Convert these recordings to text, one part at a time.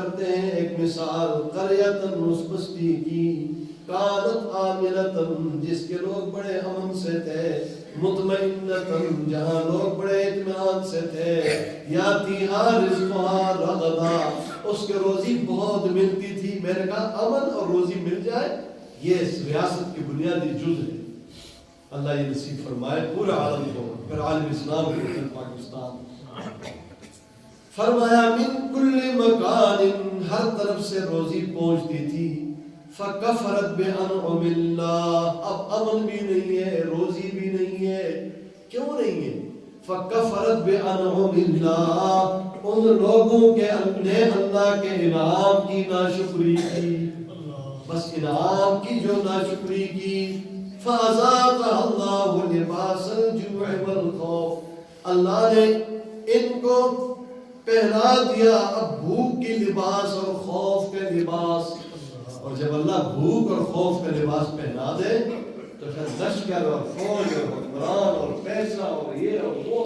کرتے ہیں ایک مثال قریۃ اس بستی کی کانت آمنۃ جس کے لوگ بڑے امن سے تھے مطمئنۃ جہاں لوگ بڑے اطمینان سے تھے یاتیھا رزقھا رغدا اس کے روزی بہت ملتی تھی. میں نے کہا امن اور روزی مل جائے یہ اس ریاست کی بنیادی جز ہے. اللہ یہ نصیب فرمائے پورے عالم کو پھر عالم اسلام کو پھر پاکستان. فرمایا من کل مکان ہر طرف سے روزی پہنچتی تھی. فکفرت بانعم اللہ اب امن بھی نہیں ہے روزی بھی نہیں ہے. کیوں نہیں ہے؟ فکفرت بانعم اللہ ان لوگوں کے نے اللہ کے انعام کی ناشکری کی. بس انعام کی جو ناشکری کی. فَأَذَاقَهَا اللَّهُ لِبَاسَ الْجُوعِ وَالْخَوْفِ اللہ نے ان کو پہنا دیا اب بھوک کی لباس اور خوف کے لباس. اور جب اللہ بھوک اور خوف کا لباس پہنا دے تو پھر لشکر اور فوج اور حکمران اور پیسہ اور یہ اور وہ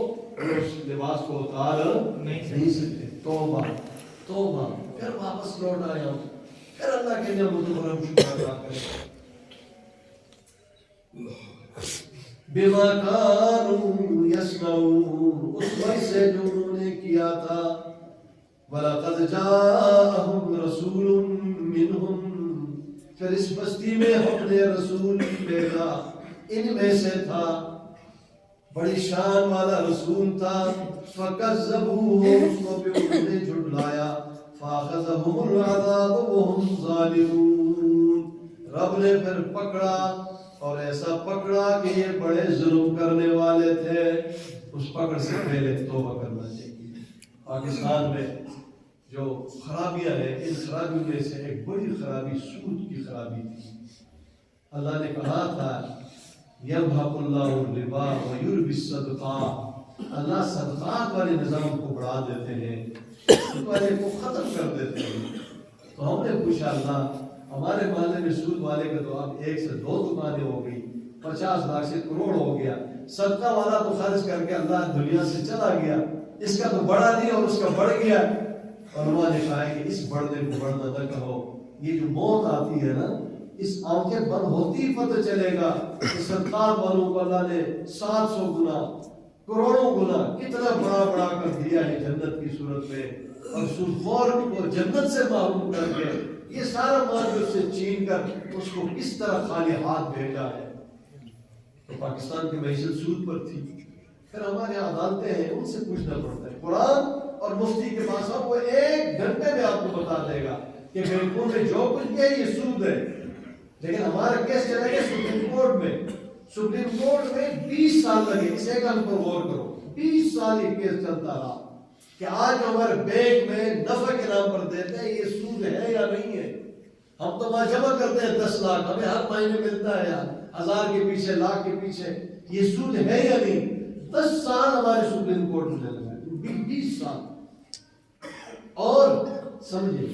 اس لباس کو اتار نہیں سکتے. توبہ توبہ پھر واپس لوٹ آیا پھر اللہ کے نعمتوں پر ہم شکر ادا کریں. بما كانوا يصنعون اس وقت سے جو انہوں نے کیا تھا. وَلَقَدْ جَاءَهُمْ رَسُولٌ مِّنْهُمْ پھر اس بستی میں ہم نے رسول بھیجا ان میں سے تھا بڑی شان والا رسول تھا. فَكَذَّبُوهُ اس کو بھی انہوں نے جھٹلایا. فَأَخَذَهُمُ الْعَذَابُ وَهُمْ ظَالِمُونَ رب نے پھر پکڑا اور ایسا پکڑا کہ یہ بڑے ظلم کرنے والے تھے. اس پکڑ سے پہلے توبہ کرنا چاہیے. پاکستان میں جو خرابیاں ہیں ان خرابیوں میں سے ایک بڑی خرابی سود کی خرابی تھی. اللہ نے کہا تھا یمحق اللہ الربا ویربی الصدقات اللہ صدقات والے نظام کو بڑھا دیتے ہیں سود والے کو ختم کر دیتے ہیں. تو ہم نے پوچھا اللہ ہمارے محلے میں سود والے کا تو اب 1 سے 2 دکانیں ہو گئی 50 لاکھ سے کروڑ ہو گیا. صدقہ والا تو خرچ کر کے اللہ دنیا سے چلا گیا. اس کا تو بڑا نہیں اور اس کا بڑھ گیا. علماء نے کہا کہ اس بڑھنے کو بڑھنا نہ کہو. یہ جو موت آتی ہے نا اس آنکھیں بند ہوتی ہی پتہ چلے گا کہ صدقات والوں کو اللہ نے 700 گنا کروڑوں گنا کتنا بڑا بڑا کر دیا ہے جنت کی صورت میں. اور سودخور کو جنت سے محروم کر کے یہ سارا مال اس سے چھین کر اس کو کس طرح خالی ہاتھ بھیجا ہے. تو پاکستان کی معیشت سود پر تھی. پھر ہمارے عدالتیں ہیں ان سے پوچھنا پڑتا ہے. قرآن اور مفتی کے پاس وہ 1 گھنٹے میں آپ کو بتا دے گا کہ بینکوں میں جو کچھ کیا یہ سود ہے. لیکن ہمارا کیس چلے گا سپریم کورٹ میں. سپریم کورٹ میں 20 سال لگے. اس ایک ہم پر غور کرو 20 سال یہ کیس چلتا رہا کہ آج ہمارے بینک میں نفع کے نام پر دیتے ہیں یہ سود ہے یا نہیں ہے. ہم تو وہاں جمع کرتے ہیں 10 لاکھ ہمیں ہر مہینے ملتا ہے 1000 کے پیچھے لاکھ کے پیچھے. یہ سود ہے یا نہیں؟ 10 سال ہمارے سپریم کورٹ میں چل گئے 20 سال. اور سمجھے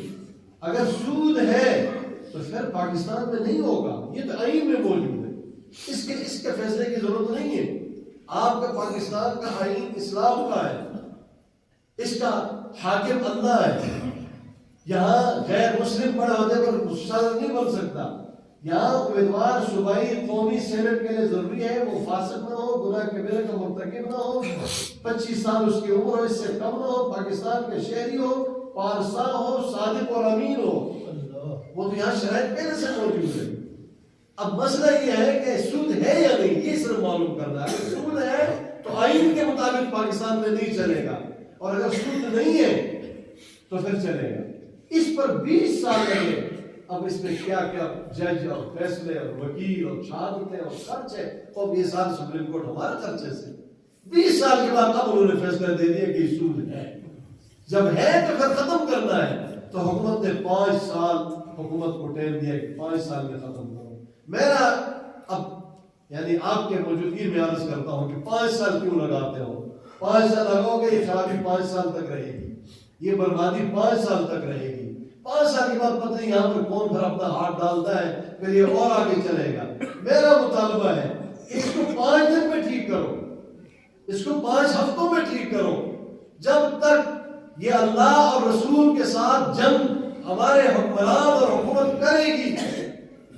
اگر سود ہے تو پھر پاکستان میں نہیں ہوگا. یہ تو آئین میں موجود ہے. اس کے فیصلے کی ضرورت نہیں ہے. آپ کا پاکستان کا آئین اسلام کا ہے. اس کا حاکم اللہ ہے. یہاں غیر مسلم بڑے عہدے پر صدر نہیں بن سکتا. یہاں امیدوار صوبائی قومی سینٹ کے لیے ضروری ہے وہ فاسق نہ ہو گناہ کبیرہ کا مرتکب نہ ہو 25 سال اس کی عمر ہو اس سے کم نہ ہو پاکستان کے شہری ہو پارسا ہو صادق اور امین ہو. وہ تو یہاں شرائط پہلے سے موجود ہے. اب مسئلہ یہ ہے کہ سود ہے یا نہیں یہ صرف معلوم کرنا ہے. اگر سود ہے تو آئین کے مطابق پاکستان میں نہیں چلے گا اور اگر سود نہیں ہے تو پھر چلے گا. اس پر 20 سال لگے. اب اس میں کیا کیا جج اور فیصلے اور وکیل اور شہادتیں اور خرچ ہے اور یہ سارے سپریم کورٹ ہمارے خرچے سے 20 سال کے بعد اب انہوں نے فیصلہ دے دیا کہ سود ہے. جب ہے تو پھر ختم کرنا ہے. تو حکومت نے 5 سال حکومت کو ٹائم دیا کہ 5 سال میں ختم کرو. میرا اب یعنی آپ کے موجودگی میں عرض کرتا ہوں کہ 5 سال کیوں لگاتے ہو. 5 سال لگاؤ گے یہ خرابی 5 سال تک رہے گی. یہ بربادی 5 سال تک رہے گی. 5 سال کے بعد پتہ نہیں یہاں پر کون پھر اپنا ہاتھ ڈالتا ہے پھر یہ اور آگے چلے گا. میرا مطالبہ ہے کہ اس کو 5 دن میں ٹھیک کرو. اس کو 5 ہفتوں میں ٹھیک کرو. جب تک یہ اللہ اور رسول کے ساتھ جنگ ہمارے حکمران اور حکومت کرے گی،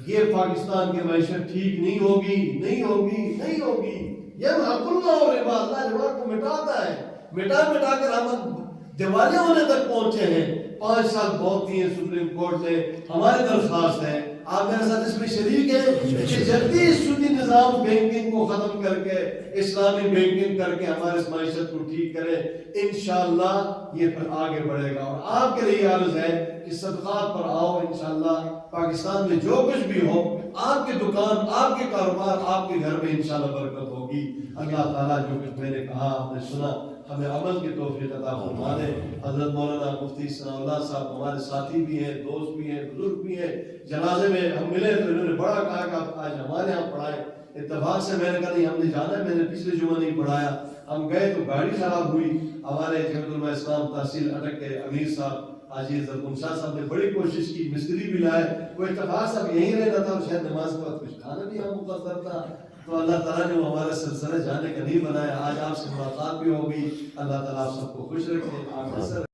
یہ پاکستان کی معیشت ٹھیک نہیں ہوگی، نہیں ہوگی، نہیں ہوگی۔ یمحق اللہ الربا، اللہ ربا کو مٹاتا ہے، مٹا کر ہم دیوالیہ ہونے تک پہنچے ہیں۔ 5 سال بہت دیے سپریم کورٹ نے، ہماری درخواست ہے آپ میرے ساتھ اس میں شریک ہیں کہ جلدی اس سودی نظام بینکنگ کو ختم کر کے اسلامی بینکنگ کر کے ہمارے اس معیشت کو ٹھیک کرے، انشاءاللہ یہ پھر آگے بڑھے گا۔ اور آپ کے لیے عرض ہے کہ صدقات پر آؤ، انشاءاللہ پاکستان میں جو کچھ بھی ہو، آپ کی دکان، آپ کے کاروبار، آپ کے گھر میں انشاءاللہ برکت ہوگی۔ اللہ تعالیٰ جو کچھ میں نے کہا آپ نے سنا، ہمیں عمل کی توفیق عطا فرما دے۔ حضرت مولانا مفتی ثناء اللہ صاحب ہمارے ساتھی بھی ہیں، دوست بھی ہیں، بزرگ بھی ہیں۔ جنازے میں ہم ملے تو انہوں نے بڑا کہا کہ آپ آج ہمارے یہاں پڑھائیں۔ اتفاق سے میں نے کہا نہیں ہم نے جانا ہے، میں نے پچھلے جمعہ نہیں پڑھایا۔ ہم گئے تو گاڑی خراب ہوئی، ہمارے جبت علماء اسلام تحصیل اٹک کے امیر صاحب حاجی عزت شاہ صاحب نے بڑی کوشش کی، مستری بھی لائے، وہ اتفاق صاحب یہیں رہنا تھا، اور شاید نماز کے بعد کچھ کھانا بھی ہم مقدر تھا، تو اللہ تعالیٰ نے وہ ہمارا سلسلہ جانے کا نہیں بنایا۔ آج آپ سے ملاقات بھی ہوگی، اللہ تعالیٰ آپ سب کو خوش رکھے،